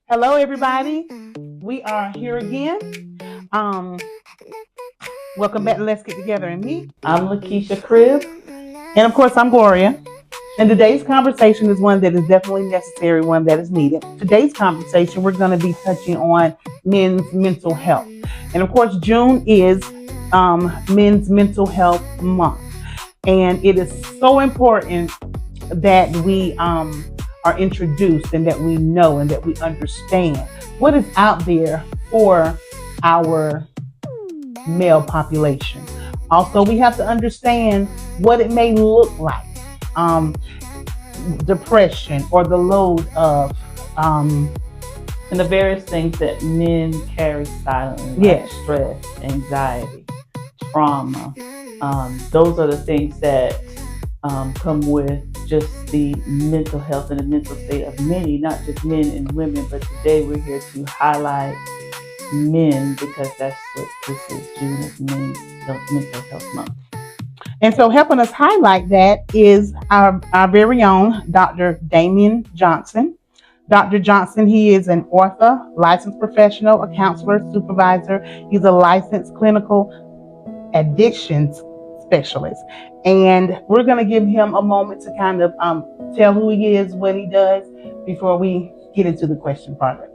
Hello, everybody. We are here again. Um, Welcome back to Let's Get Together and Meet. I'm Lakeisha Cribb. And of course, I'm Gloria. And today's conversation is one that is definitely necessary, one that is needed. Today's conversation, we're going to be touching on men's mental health. And of course, June is Men's Mental Health Month. And it is so important that we are introduced and that we know and that we understand what is out there for our male population. Also, we have to understand what it may look like. Um, Depression or the load of And the various things that men carry silently, like yes. stress, anxiety, trauma. Those are the things that come with just the mental health and the mental state of many, not just men and women. But today we're here to highlight men because that's what this is. June is Mental Health Month. And so helping us highlight that is our very own Dr. Damien Johnson. Dr. Johnson, he is an author, licensed professional, a counselor, supervisor. He's a licensed clinical addictions specialist. And we're going to give him a moment to kind of tell who he is, what he does, before we get into the question part of it.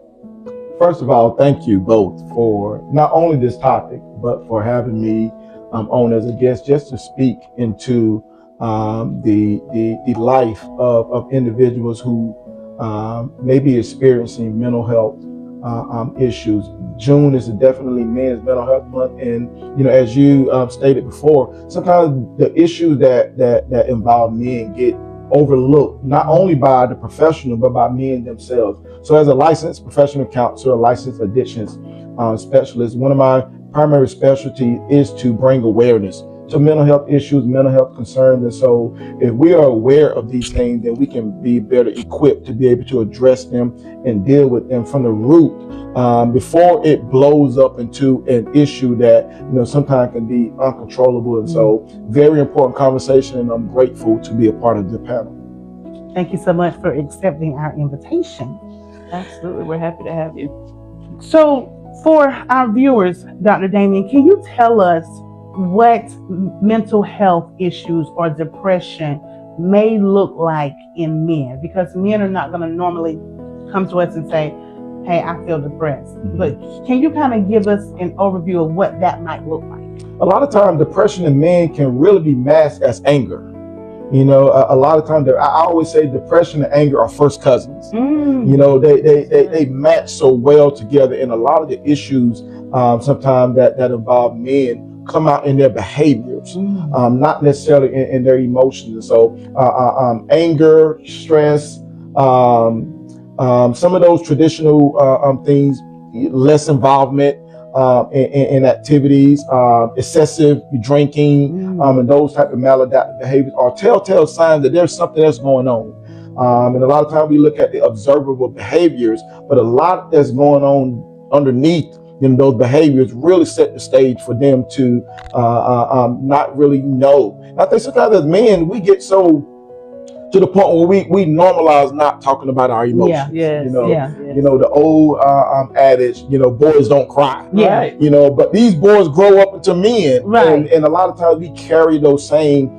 First of all, thank you both for not only this topic, but for having me on as a guest just to speak into the life of individuals who may be experiencing mental health issues. June is definitely Men's Mental Health Month, and as you stated before, sometimes the issues that involve men get overlooked, not only by the professional, but by men themselves. So as a licensed professional counselor, a licensed addictions specialist, one of my primary specialty is to bring awareness to mental health issues, mental health concerns. And so if we are aware of these things, then we can be better equipped to be able to address them and deal with them from the root before it blows up into an issue that sometimes can be uncontrollable. And so very important conversation, and I'm grateful to be a part of the panel. Thank you so much for accepting our invitation. Absolutely, we're happy to have you. So for our viewers, Dr. Damien, can you tell us what mental health issues or depression may look like in men? Because men are not going to normally come to us and say, hey, I feel depressed. But can you kind of give us an overview of what that might look like? A lot of times depression in men can really be masked as anger. A lot of times, I always say depression and anger are first cousins. They match so well together, and a lot of the issues sometimes that involve men come out in their behaviors, not necessarily in their emotions. And so anger, stress, some of those traditional things, less involvement in activities, excessive drinking, and those type of maladaptive behaviors are telltale signs that there's something else going on. And a lot of times we look at the observable behaviors, but a lot that's going on underneath those behaviors really set the stage for them to not really know. And I think sometimes as men, we get so to the point where we normalize not talking about our emotions. The old adage, boys don't cry. Right. But these boys grow up into men. Right. And a lot of times we carry those same,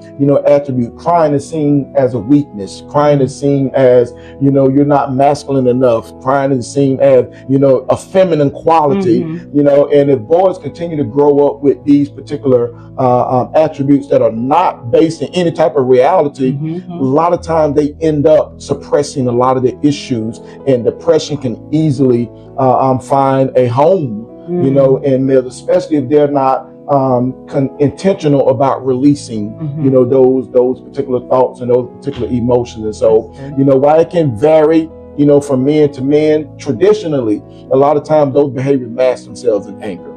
attributes. Crying is seen as a weakness. Crying is seen as, you're not masculine enough. Crying is seen as, a feminine quality. And if boys continue to grow up with these particular attributes that are not based in any type of reality, a lot of times they end up suppressing a lot of the issues, and depression can easily find a home, in males, especially if they're not intentional about releasing, those particular thoughts and those particular emotions. And so, while it can vary, from men to men, traditionally, a lot of times those behaviors mask themselves in anger.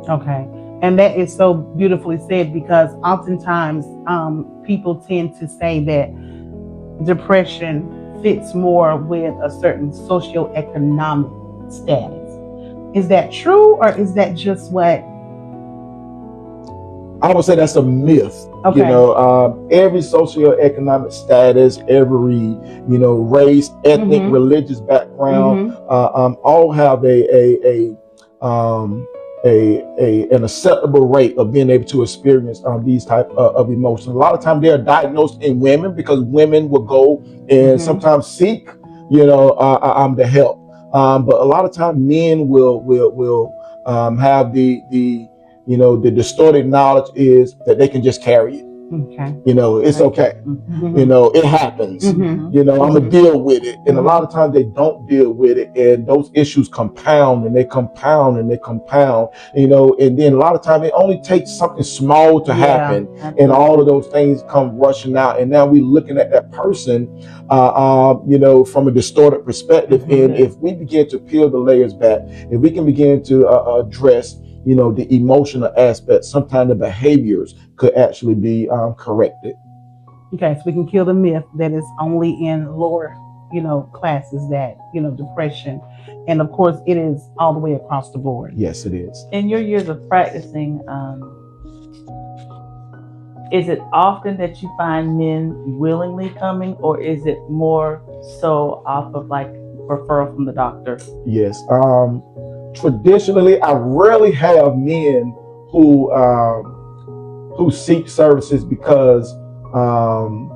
Okay. And that is so beautifully said, because oftentimes people tend to say that depression fits more with a certain socioeconomic status. Is that true, or is that just what I would say that's a myth. Okay. You know, every socioeconomic status, every, you know, race, ethnic, Mhm. religious background, Mhm. all have um, an acceptable rate of being able to experience these type of emotions. A lot of times they are diagnosed in women because women will go and Mhm. sometimes seek, you know, the help. But a lot of times men will have the you know, the distorted knowledge is that they can just carry it. Okay. You know, it's Right. okay. Mhm. You know, it happens. Mhm. You know, I'm gonna Mhm. deal with it. And a lot Mhm. of times they don't deal with it, and those issues compound and they compound and they compound. You know, and then a lot of times it only takes something small to Yeah. happen, and all of Absolutely. those things come rushing out. And now we're looking at that person, you know, from a distorted perspective. And Mhm. if we begin to peel the layers back, if we can begin to address, you know, the emotional aspects, sometimes the behaviors could actually be corrected. Okay, so we can kill the myth that it's only in lower, classes that, depression. And of course, it is all the way across the board. Yes, it is. In your years of practicing, is it often that you find men willingly coming, or is it more so off of like referral from the doctor? Yes. Traditionally, I rarely have men who seek services because um,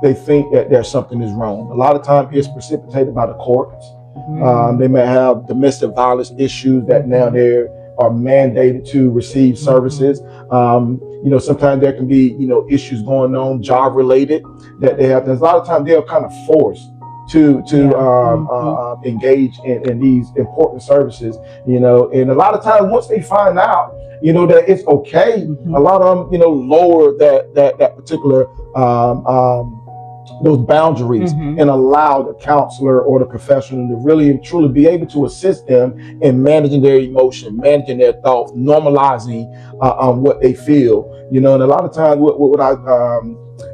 they think that there's something is wrong. A lot of times it's precipitated by the courts. Mhm. They may have domestic violence issues that now Mhm. they are mandated to receive services. You know, sometimes there can be, you know, issues going on, job related, that they have. There's a lot of times they're kind of forced to Yeah. Mhm. engage in these important services. You know, and a lot of times once they find out, you know, that it's okay, a Mhm. lot of them, you know, lower that particular um, um, those boundaries Mhm. and allow the counselor or the professional to really and truly be able to assist them in managing their emotion, managing their thoughts, normalizing what they feel. You know, and a lot of times what I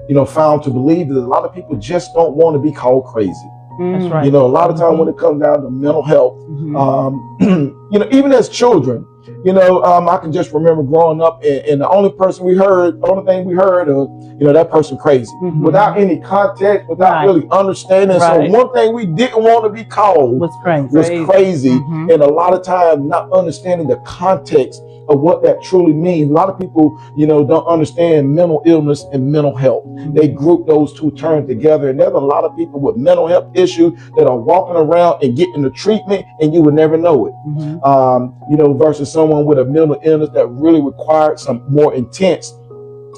you know, found to believe is a lot of people just don't want to be called crazy. That's Mm. You right. know, a lot of time when Mhm. it comes down to mental health, Mhm. you know, even as children, you know, I can just remember growing up, and the only person we heard, the only thing we heard of, you know, that person crazy, without Mhm. any context, without Right. really understanding. So Right. one thing we didn't want to be called Was crazy. was Crazy. crazy, Mhm. and a lot of time not understanding the context of what that truly means. A lot of people, you know, don't understand mental illness and mental health. They group those two terms together, and there's a lot of people with mental health issues that are walking around and getting the treatment, and you would never know it. Mhm. You know, versus someone with a mental illness that really required some more intense,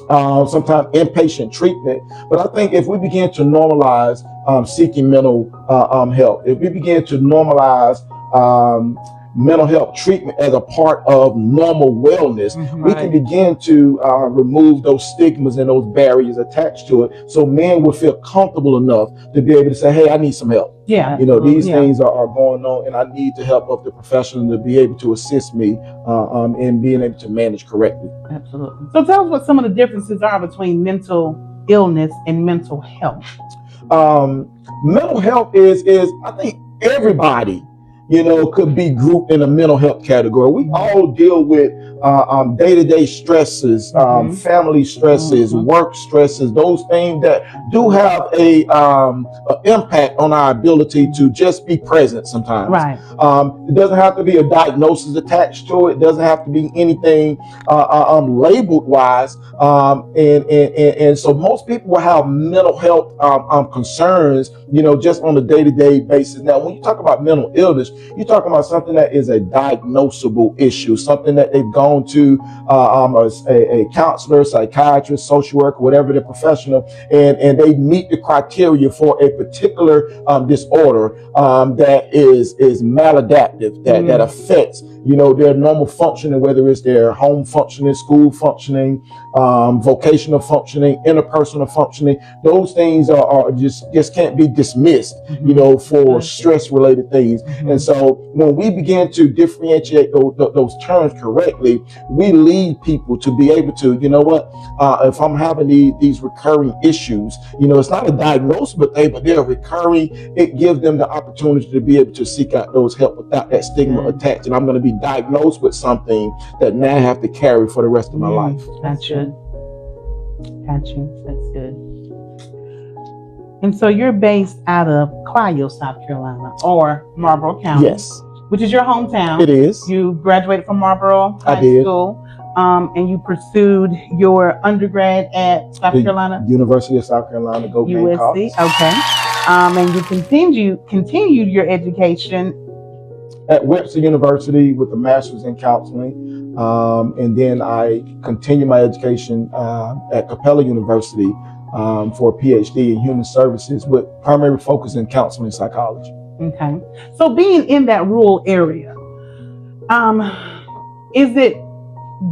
sometimes inpatient treatment. But I think if we begin to normalize seeking mental health, if we begin to normalize um, mental health treatment as a part of normal wellness, Mhm. we can Right. begin to remove those stigmas and those barriers attached to it, so men will feel comfortable enough to be able to say, hey, I need some help. Yeah. You know, these Absolutely. Yeah. things are going on, and I need the help of the professional to be able to assist me in being able to manage correctly. Absolutely. So tell us what some of the differences are between mental illness and mental health. um, Mental health is I think everybody, you know, could be grouped in a mental health category. We all deal with day-to-day stresses, Mhm. family stresses, Hmm. work stresses, those things that do Absolutely. have a impact on our ability to just be present sometimes. Right. It doesn't have to be a diagnosis attached to it. It doesn't have to be anything labeled wise. And so most people will have mental health concerns, you know, just on a day-to-day basis. Now, when you talk about mental illness, you're talking about something that is a diagnosable issue, something that they've gone to a counselor, psychiatrist, social worker, whatever the professional, and they meet the criteria for a particular disorder that is maladaptive, that Mm. affects, you know, their normal functioning, whether it's their home functioning, school functioning, vocational functioning, interpersonal functioning. Those things are just can't be dismissed, you Mhm. know, for Right. stress related things. And Mhm. so when we begin to differentiate those terms correctly, we lead people to be able to, you know what, if I'm having these recurring issues, you know, it's not a diagnosis, but they're recurring. It gives them the opportunity to be able to seek out those help without that stigma attached. And I'm going to be diagnosed with something that now I have to carry for the rest of my life. That's good. Got you. That's good. And so you're based out of Clio, South Carolina, or Marlboro County. Yes, which is your hometown. it is. You graduated from Marlboro High I did. School, and you pursued your undergrad at South The Carolina University of South Carolina, go USC. Gamecocks. Okay, and you continued your education At Webster University with a master's in counseling, and then I continued my education at Capella University for a PhD in human services with primary focus in counseling and psychology. Okay, so being in that rural area, is it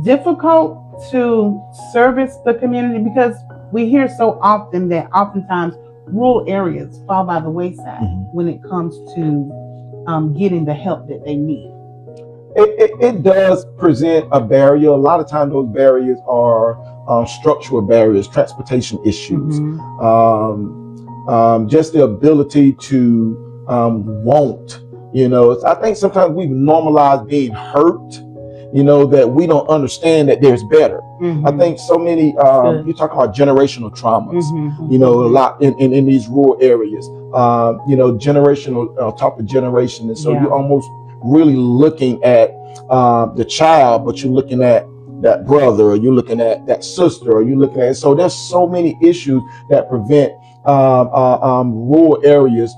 difficult to service the community? Because we hear so often that oftentimes rural areas fall by the wayside when it comes to getting the help that they need. It does present a barrier. A lot of times those barriers are structural barriers, transportation issues, just the ability to want. You know, I think sometimes we've normalized being hurt, you know, that we don't understand that there's better. I think so many, you talk about generational traumas, you know, a lot in these rural areas, you know, generational, talk of generation. And so you're almost really looking at the child, but you're looking at that brother, or you're looking at that sister, or you're looking at, so there's so many issues that prevent rural areas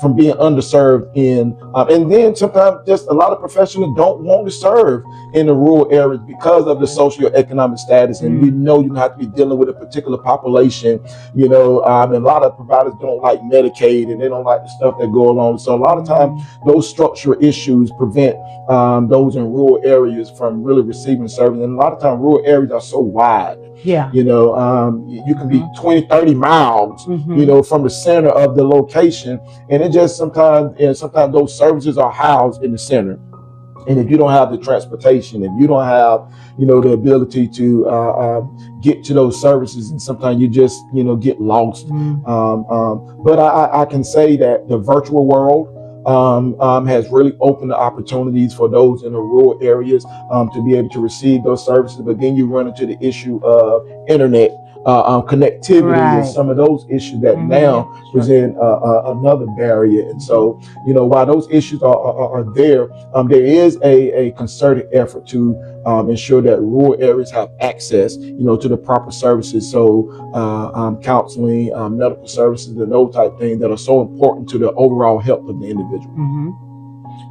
from being underserved in, and then sometimes just a lot of professionals don't want to serve in the rural areas because of the socioeconomic status. And we know you have to be dealing with a particular population, you know, and a lot of providers don't like Medicaid and they don't like the stuff that go along. So a lot of times those structural issues prevent those in rural areas from really receiving service. And a lot of times rural areas are so wide. Yeah. You know, you can be 20, 30 miles, you know, from the center of the location. And it just sometimes those services are housed in the center. And if you don't have the transportation, if you don't have, you know, the ability to get to those services, and sometimes you just, you know, get lost. But I can say that the virtual world has really opened the opportunities for those in the rural areas to be able to receive those services. But then you run into the issue of internet connectivity and some of those issues that now present another barrier. And so, you know, while those issues are there, there is a concerted effort to ensure that rural areas have access, you know, to the proper services. So counseling, medical services, and those type things that are so important to the overall health of the individual.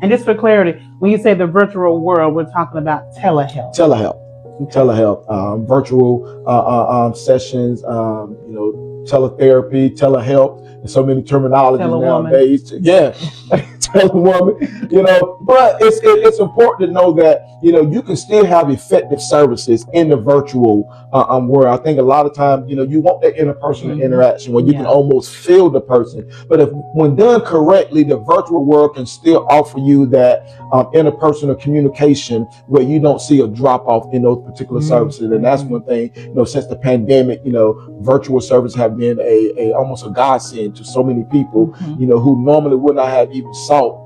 And just for clarity, when you say the virtual world, we're talking about telehealth. Telehealth, virtual sessions, you know, teletherapy, telehealth, and so many terminologies nowadays. Yeah, telewoman, you know, but it's important to know that, you know, you can still have effective services in the virtual world. I think a lot of times, you know, you want that interpersonal interaction where you can almost feel the person. But if when done correctly, the virtual world can still offer you that interpersonal communication where you don't see a drop off in those particular services. And that's one thing, you know, since the pandemic, you know, virtual services have been a almost a godsend to so many people, you know, who normally would not have even sought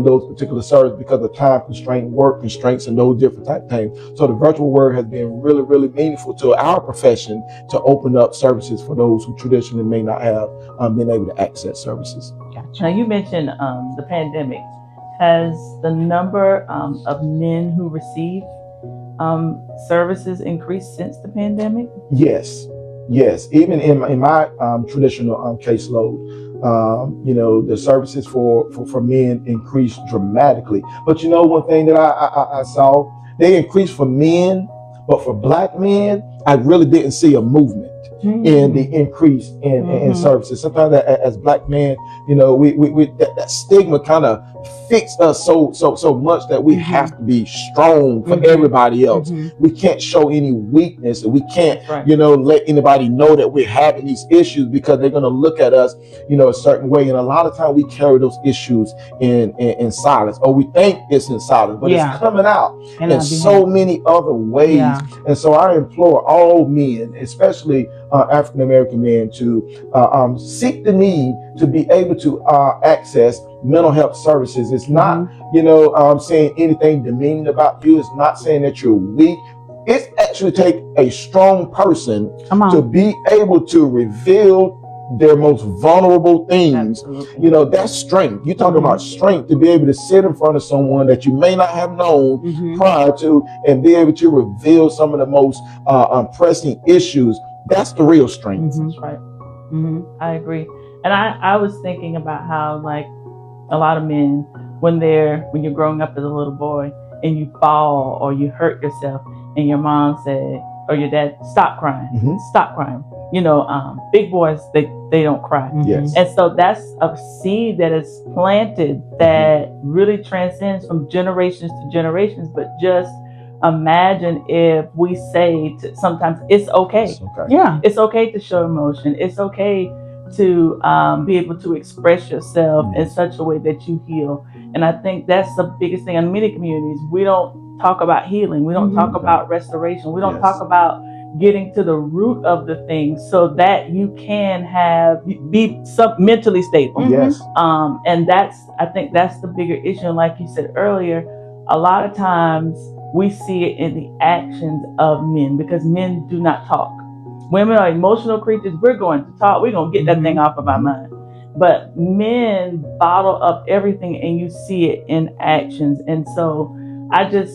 those particular services because of time constraint, work constraints, and those different type of things. So the virtual world has been really, really meaningful to our profession to open up services for those who traditionally may not have been able to access services. Now you mentioned the pandemic. Has the number of men who receive services increased since the pandemic? Yes. Even in my traditional caseload, you know, the services for men increased dramatically. But you know, one thing that I saw, they increased for men, but for Black men, I really didn't see a movement in the increase in services. Sometimes as Black men, you know, we that stigma kind of fixed us so much that we have to be strong for everybody else. We can't show any weakness, and we can't, let anybody know that we're having these issues, because they're going to look at us, a certain way. And a lot of times we carry those issues in silence, or we think it's in silence, but it's coming out in so many other ways. And so I implore all men, especially African American men, to seek the need to be able to access mental health services. It's not, saying anything demeaning about you. It's not saying that you're weak. It's actually take a strong person to be able to reveal their most vulnerable things. That's strength. You're talking about strength to be able to sit in front of someone that you may not have known prior to, and be able to reveal some of the most pressing issues. That's the real strength. That's right. I agree. And I was thinking about how, like, a lot of men, when you're growing up as a little boy and you fall or you hurt yourself, and your mom said, or your dad, stop crying, stop crying. Big boys, they don't cry. Yes. And so that's a seed that is planted that really transcends from generations to generations. But just imagine if we say sometimes it's okay. It's okay to show emotion. It's okay to be able to express yourself in such a way that you heal. And I think that's the biggest thing in many communities. We don't talk about healing. We don't talk about restoration. We don't talk about getting to the root of the thing so that you can be mentally stable. Yes. And I think that's the bigger issue. And like you said earlier, a lot of times we see it in the actions of men, because men do not talk. Women are emotional creatures. We're going to talk. We're going to get that thing off of our mind. But men bottle up everything, and you see it in actions. And so I just,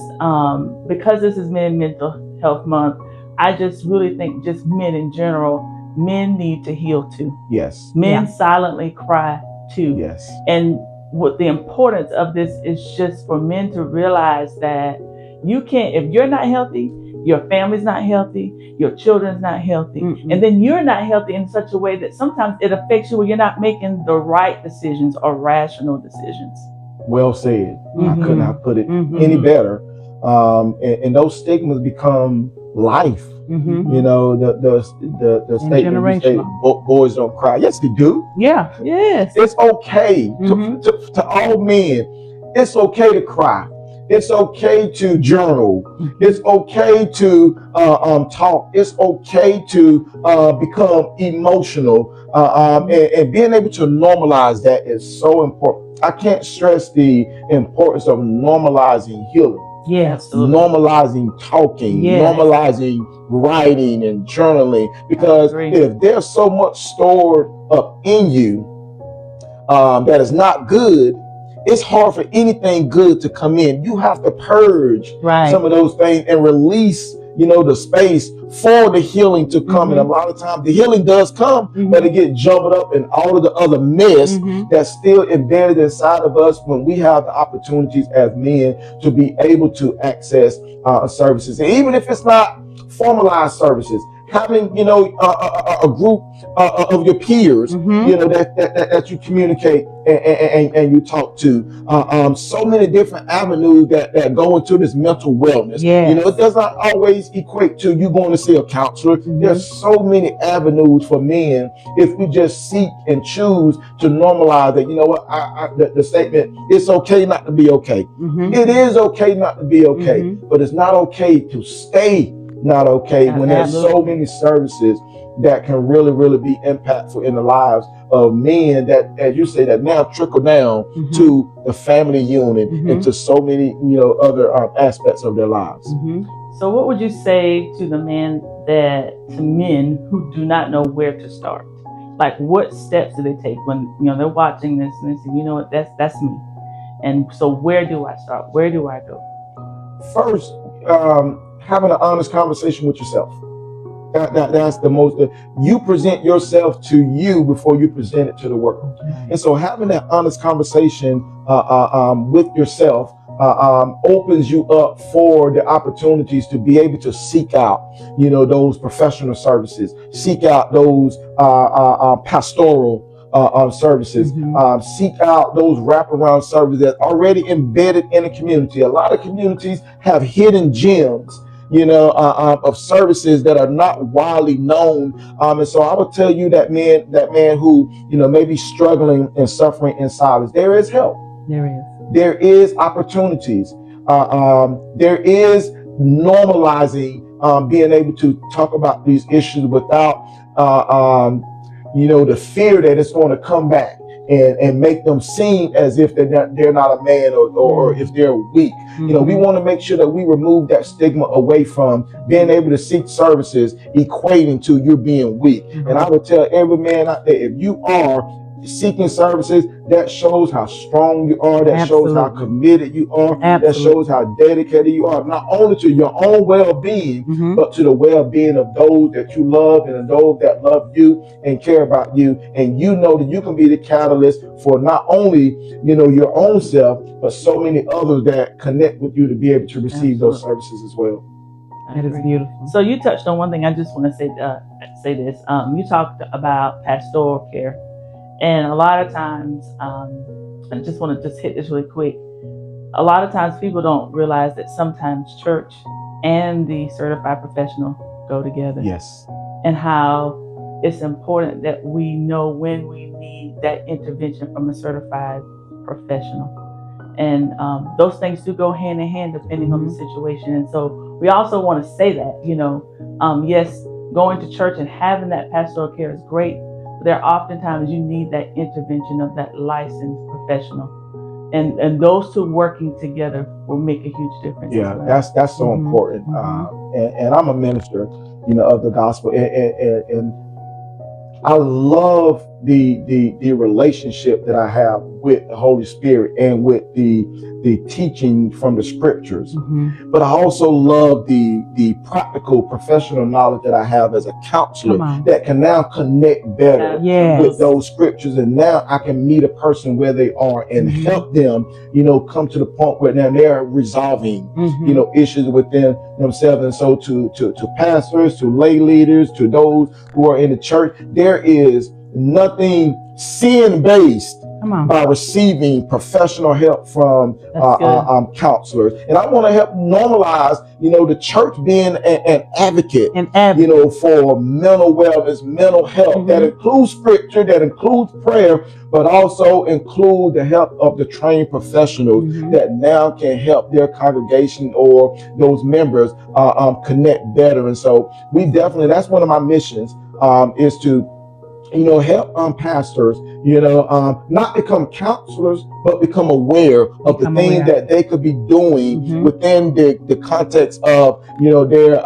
because this is Men Mental Health Month, I just really think just men in general, men need to heal too. Yes. Men silently cry too. Yes. And what the importance of this is just for men to realize that you can't, if you're not healthy, your family's not healthy, your children's not healthy, and then you're not healthy in such a way that sometimes it affects you when you're not making the right decisions or rational decisions. Well said. I could not put it any better. And those stigmas become life. The statement you say, boys don't cry. Yes, they do. Yeah. Yes. It's okay to all men. It's okay to cry. It's okay to journal. It's okay to talk. It's okay to become emotional. And being able to normalize that is so important. I can't stress the importance of normalizing healing. Yes. Normalizing talking, normalizing writing and journaling. Because if there's so much stored up in you that is not good, it's hard for anything good to come in. You have to purge some of those things and release, the space for the healing to come. And a lot of times the healing does come, but it gets jumbled up in all of the other mess that's still embedded inside of us when we have the opportunities as men to be able to access services. And even if it's not formalized services, having a group of your peers, that you communicate and you talk to, so many different avenues that go into this mental wellness. It does not always equate to you going to see a counselor. There's so many avenues for men if we just seek and choose to normalize that. The statement, it's okay not to be okay. It is okay not to be okay, but it's not okay to stay not okay when there's so many services that can really, really be impactful in the lives of men that, as you say, that now trickle down to the family unit and to so many, other aspects of their lives. So what would you say to men who do not know where to start? Like, what steps do they take when, they're watching this and they say, you know what, that's me. And so where do I start? Where do I go? First, having an honest conversation with yourself. That's the most. You present yourself to you before you present it to the world. And so having that honest conversation with yourself opens you up for the opportunities to be able to seek out, those professional services, seek out those pastoral services. Mhm. Seek out those wraparound services that are already embedded in the community. A lot of communities have hidden gems, of services that are not widely known. And so I would tell you that man who, may be struggling and suffering in silence, there is help. There is. There is opportunities. There is normalizing, being able to talk about these issues without, the fear that it's going to come back and make them seem as if they're not a man, or if they're weak. We want to make sure that we remove that stigma away from being able to seek services equating to you being weak. And I would tell every man out there, if you are seeking services, that shows how strong you are, that shows how Absolutely. committed you are, that Absolutely. shows how dedicated you are, not only to your own well-being, Mhm. but to the well-being of those that you love and those that love you and care about you. And you know that you can be the catalyst for not only, your own self, but so many others that connect with you to be able to receive those services as well. That is beautiful. So you touched on one thing. I just want to say this. You talked about pastoral care, and a lot of times, I just want to just hit this really quick. A lot of times, people don't realize that sometimes church and the certified professional go together. Yes. And how it's important that we know when we need that intervention from a certified professional. And those things do go hand in hand depending on the situation. And so we also want to say that, yes, going to church and having that pastoral care is great, but there are oftentimes you need that intervention of that licensed professional. And those two working together will make a huge difference. Yeah, as well. that's so important. And I'm a minister, of the gospel, and I love the relationship that I have with the Holy Spirit and with the teaching from the scriptures. But I also love the practical professional knowledge that I have as a counselor that can now connect better with those scriptures. And now I can meet a person where they are and help them, come to the point where now they're resolving, issues within themselves. And so to pastors, to lay leaders, to those who are in the church, there is nothing sin-based by receiving professional help from counselors. And I want to help normalize, the church being an advocate, for mental wellness, mental health. That includes scripture, that includes prayer, but also include the help of the trained professionals that now can help their congregation or those members connect better. And so we definitely, that's one of my missions, is to help pastors, not become counselors, but become aware of the things that they could be doing within the context of, their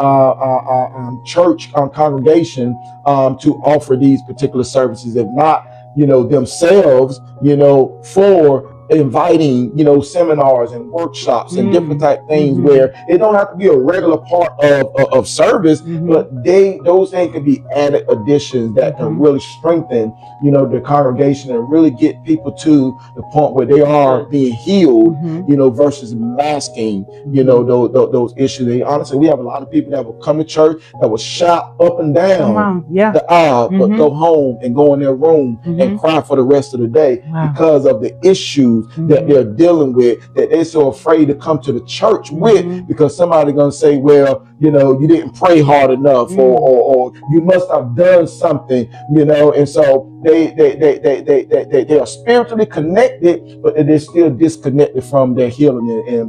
church congregation, to offer these particular services. If not, themselves, for inviting, seminars and workshops and different type things where it don't have to be a regular part of service, but those things can be added additions that can really strengthen, the congregation and really get people to the point where they are being healed, versus masking, those issues. And honestly, we have a lot of people that will come to church that will shout up and down the aisle, but go home and go in their room and cry for the rest of the day because of the issues that they're dealing with, that they're so afraid to come to the church with, because somebody's gonna say, well, you didn't pray hard enough, or you must have done something, and so they are spiritually connected, but they're still disconnected from their healing. And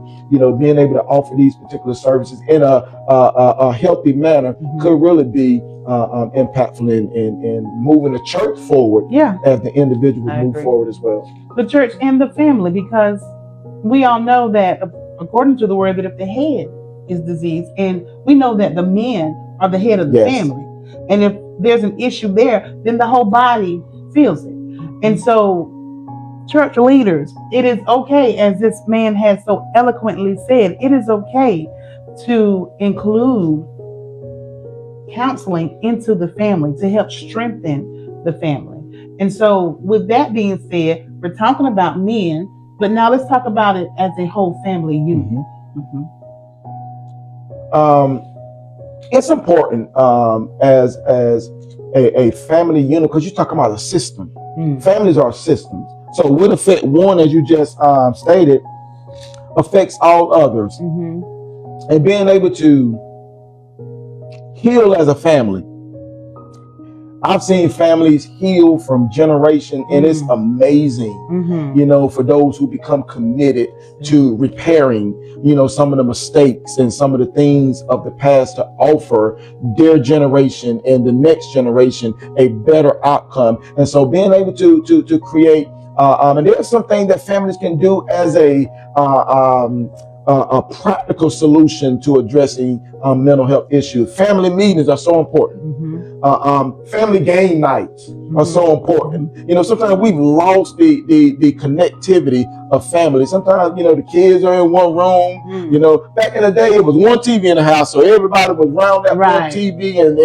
being able to offer these particular services in a healthy manner could really be impactful in moving the church forward, as the individuals move forward as well. The church and the family, because we all know that, according to the word, that if the head is diseased, and we know that the men are the head of the family, and if there's an issue there, then the whole body feels it. And so church leaders, it is okay, as this man has so eloquently said, it is okay to include counseling into the family to help strengthen the family. And so with that being said, we're talking about men, but now let's talk about it as a whole family unit. It's important, as a family unit, because you're talking about a system. Families are systems. So what affect one, as you just stated, affects all others. And being able to heal as a family. I've seen families heal from generation, and it's amazing, you know, for those who become committed to repairing, you know, some of the mistakes and some of the things of the past to offer their generation and the next generation a better outcome. And so being able to create, and there's something that families can do as a practical solution to addressing mental health issues. Family meetings are so important. Family game nights are so important. You know, sometimes we've lost the connectivity of family. Sometimes, you know, the kids are in one room. You know, back in the day, it was one TV in the house, so everybody was around that one TV, and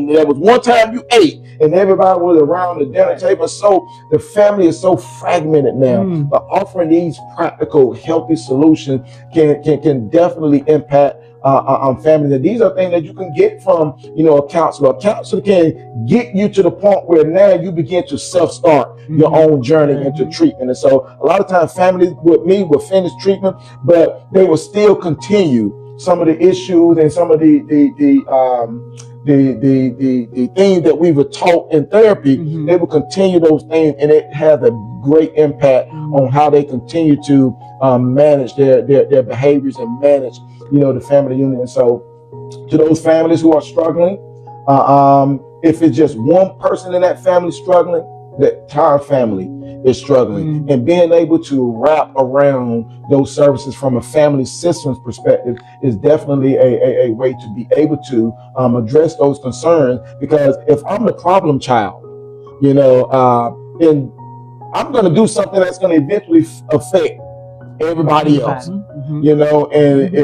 there was one time you ate, and everybody was around the dinner table. So the family is so fragmented now. But offering these practical, healthy solutions can definitely impact families. And these are things that you can get from, you know, a counselor. A counselor can get you to the point where now you begin to self-start your own journey into treatment. And so a lot of times families with me will finish treatment, but they will still continue some of the issues and some of the things that we were taught in therapy. They will continue those things, and it has a great impact on how they continue to manage their behaviors and manage, you know, the family unit. And so to those families who are struggling, if it's just one person in that family struggling, the entire family is struggling. And being able to wrap around those services from a family systems perspective is definitely a way to be able to address those concerns. Because if I'm the problem child, you know, then I'm going to do something that's going to eventually affect everybody else, you know. And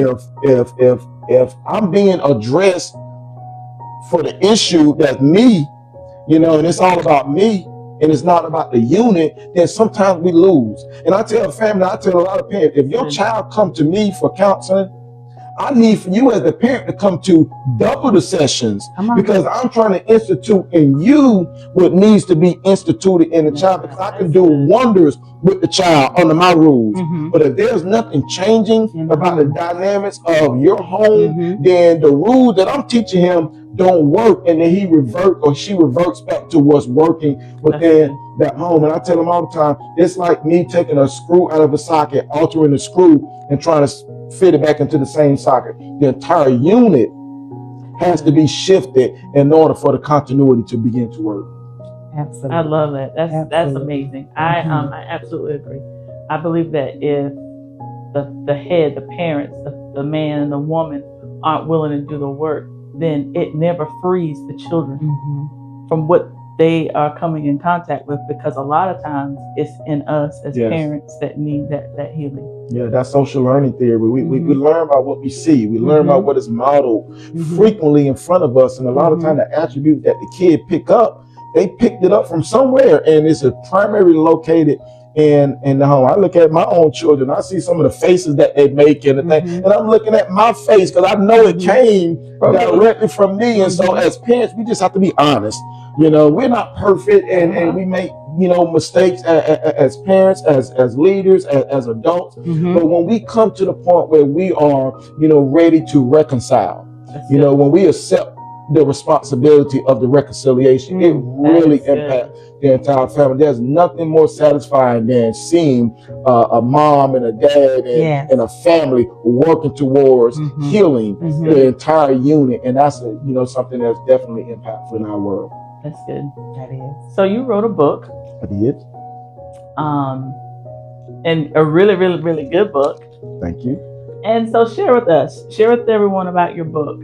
if I'm being addressed for the issue that's me, you know, and it's all about me, and it's not about the unit, then sometimes we lose. And I tell family, I tell a lot of parents, if your child come to me for counseling, I need for you as the parent to come to double the sessions, because I'm trying to institute in you what needs to be instituted in the child, because I can do wonders with the child under my rules. But if there's nothing changing about the dynamics of your home, then the rules that I'm teaching him don't work, and then he revert or she reverts back to what's working within that home. And I tell them all the time, it's like me taking a screw out of a socket, altering the screw, and trying to fit it back into the same socket. The entire unit has to be shifted in order for the continuity to begin to work. Absolutely. I love that. That's amazing. I absolutely agree. I believe that if the head, the parents, the man and the woman aren't willing to do the work, then it never frees the children from what they are coming in contact with, because a lot of times it's in us as parents that need that healing. Yeah, that's social learning theory. We learn about what we see. We learn about what is modeled frequently in front of us. And a lot of times the attribute that the kid pick up, they picked it up from somewhere, and it's primarily located in the home. I look at my own children, I see some of the faces that they make and the thing, and I'm looking at my face because I know it came directly from me. And so as parents, we just have to be honest. You know, we're not perfect, and we make, you know, mistakes as parents, as leaders, as adults. But when we come to the point where we are, you know, ready to reconcile, you know, when we accept the responsibility of the reconciliation, it really impacts the entire family. There's nothing more satisfying than seeing a mom and a dad and a family working towards healing the entire unit. And that's you know, something that's definitely impactful in our world. That's good. That is. So you wrote a book. I did. And a really, really, really good book. Thank you. And so share with everyone about your book,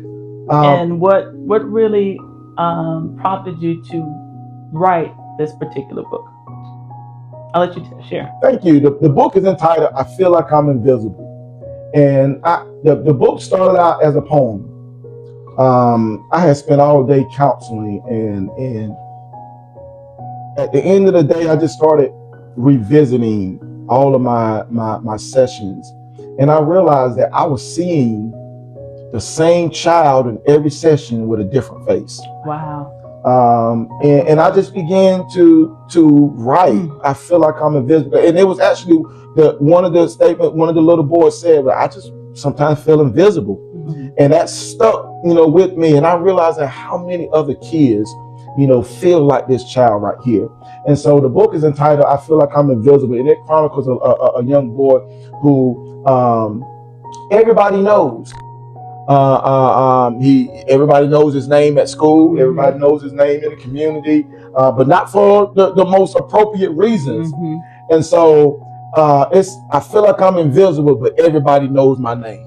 and what really prompted you to write this particular book. I'll let you share. Thank you. The book is entitled "I Feel Like I'm Invisible," and the book started out as a poem. I had spent all day counseling, and at the end of the day, I just started revisiting all of my sessions, and I realized that I was seeing the same child in every session with a different face. Wow. And I just began to write. I feel like I'm invisible, and it was actually one of the little boys said, "But I just sometimes feel invisible," and that stuck, with me. And I realized that how many other kids, feel like this child right here. And so the book is entitled "I Feel Like I'm Invisible," and it chronicles a young boy who everybody knows. Everybody knows his name at school. Everybody knows his name in the community, but not for the most appropriate reasons. And so I feel like I'm invisible, but everybody knows my name.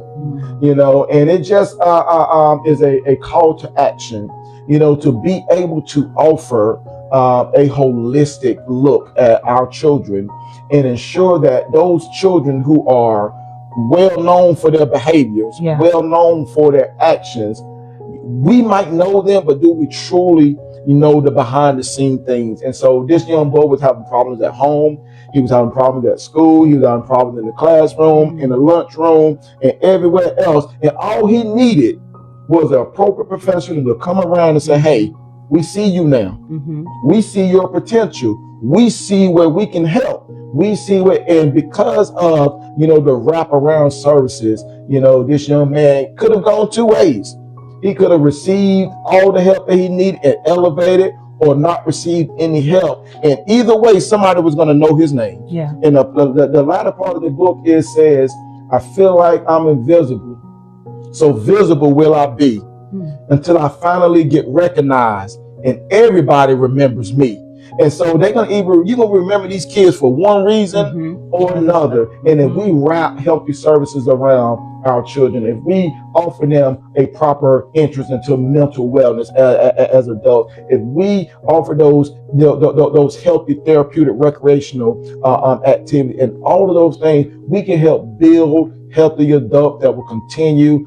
And it just is a call to action. To be able to offer a holistic look at our children and ensure that those children who are well known for their behaviors, well known for their actions, we might know them, but do we truly know the behind the scene things? And so this young boy was having problems at home. He was having problems at school. He was having problems in the classroom, in the lunchroom, and everywhere else. And all he needed was an appropriate professional to come around and say, "Hey, we see you now. We see your potential. We see where we can help. We see where," and because of, the wraparound services, this young man could have gone two ways. He could have received all the help that he needed and elevated, or not received any help. And either way, somebody was going to know his name. And the latter part of the book says, "I feel like I'm invisible, so visible will I be until I finally get recognized and everybody remembers me." And so you're gonna remember these kids for one reason or another. And if we wrap healthy services around our children, if we offer them a proper interest into mental wellness as adults, if we offer those healthy therapeutic recreational activity and all of those things, we can help build healthy adults that will continue.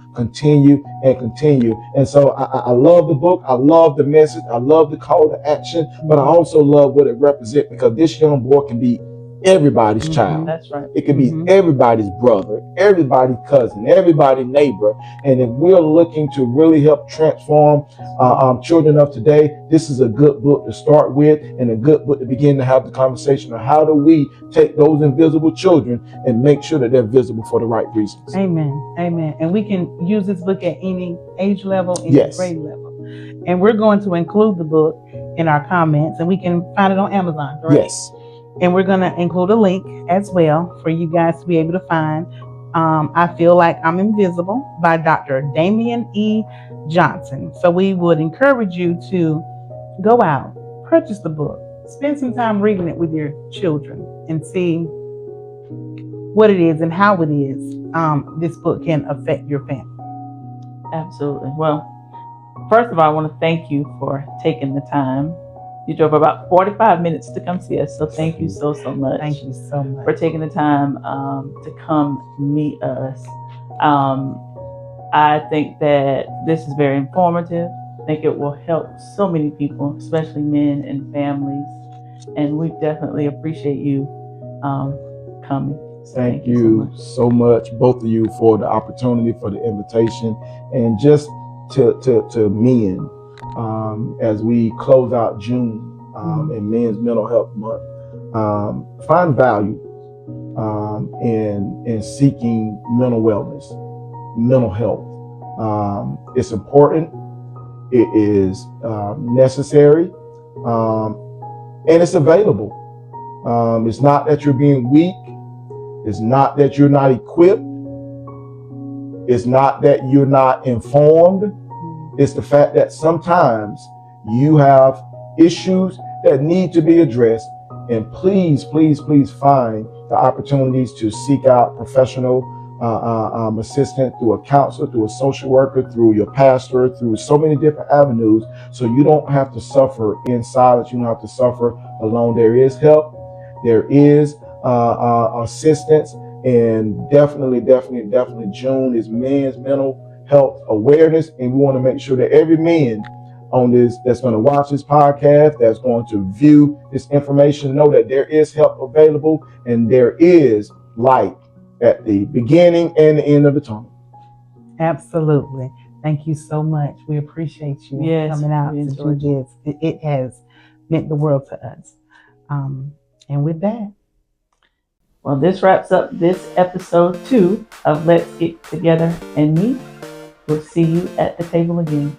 And so I love the book. I love the message. I love the call to action, but I also love what it represents, because this young boy can be everybody's child. That's right. It can be everybody's brother, everybody's cousin, everybody's neighbor. And if we're looking to really help transform children of today, this is a good book to start with, and a good book to begin to have the conversation of how do we take those invisible children and make sure that they're visible for the right reasons. Amen. And we can use this book at any age level, any grade level. And we're going to include the book in our comments, and we can find it on Amazon, right? Yes. And we're going to include a link as well for you guys to be able to find. I Feel Like I'm Invisible by Dr. Damien E. Johnson. So we would encourage you to go out, purchase the book, spend some time reading it with your children, and see what it is and how it is this book can affect your family. Absolutely. Well, first of all, I want to thank you for taking the time. You drove about 45 minutes to come see us, so thank you so much. Thank you so much for taking the time to come meet us. I think that this is very informative. I think it will help so many people, especially men and families, and we definitely appreciate you coming. So thank you so much, both of you, for the opportunity, for the invitation, and just to men. As we close out June and Men's Mental Health Month, find value in seeking mental wellness, mental health. It's important, it is necessary, and it's available. It's not that you're being weak, it's not that you're not equipped, it's not that you're not informed. It's the fact that sometimes you have issues that need to be addressed, and please find the opportunities to seek out professional assistance through a counselor, through a social worker, through your pastor, through so many different avenues, so you don't have to suffer in silence. You don't have to suffer alone. There is help. There is assistance, and definitely June is Men's Mental Health Awareness, and we want to make sure that every man on this that's going to watch this podcast, that's going to view this information, know that there is help available and there is light at the beginning and the end of the tunnel. Absolutely. Thank you so much. We appreciate you Yes, coming out we to do enjoyed this. It has meant the world to us. And with that, Well, this wraps up this episode 2 of Let's Get Together and Meet. We'll see you at the table again.